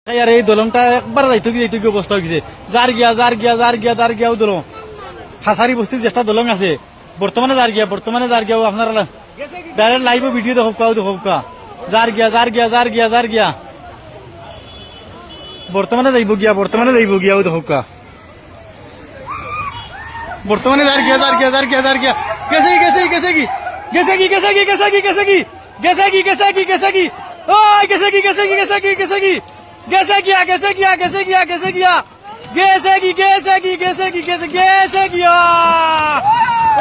আর এই দলংটা একবার যাইতে গিয়ে অবস্থা হয়েছে যার গিয়া দলং খাসারি বস্তির যেটা দলং আছে বর্তমানে যার গিয়া আপনার ডাইরেক্ট লাইভ ভিডিও দেখো যার গিয়া বর্তমানে যাইব গিয়া দেখো বর্তমানে যার গিয়া গেছে কি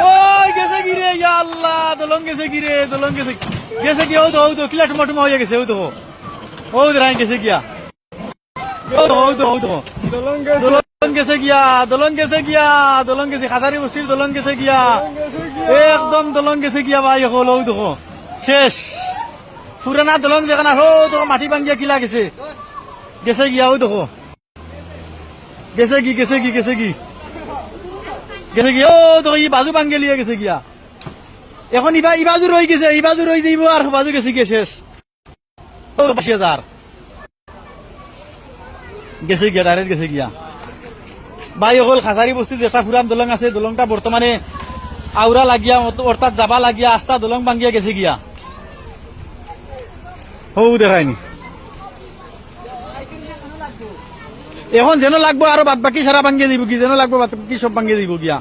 ওই গেছে কি রে ইয়া আল্লাহ দলং গেছে কি ও তো কিলা টমাটমা হয়ে গেছে ও তো রাই গেছে গিয়া দলং গেছে খাসারি বস্তির দলং গেছে গিয়া একদম দলং গেছে গিয়া ভাই হল ও দেখো শেষ পুরানা দলং যেখানে হো তো মাটি ভাঙ্গিয়া কিলা গেছে গিয়া ও দেখো গেছে কি ও তো ই বাজু ভাঙ্গে লিয়ে গেছে গিয়া এখন ইবাজু রয়ে যাইব আর বাজু গেছে গিয়ে শেষ ও ৮০,০০০ গেছে গিয়া ডাইরেক্ট গেছে গিয়া ভাই হল খাসারি বস্তির যেটা পুরান দলং আছে দলংটা বর্তমানে আউরা লাগিয়া অর্থাৎ যাবা লাগিয়া আস্তা দলং ভাঙ্গিয়া গেছে গিয়া ও দেখায়নি এখন যেন লাগবো আরো বাদ বাকি সারা ভাঙ্গিয়ে দিব কি যেন লাগবো বাদ বাকি সব ভাঙ্গিয়ে দিব গিয়া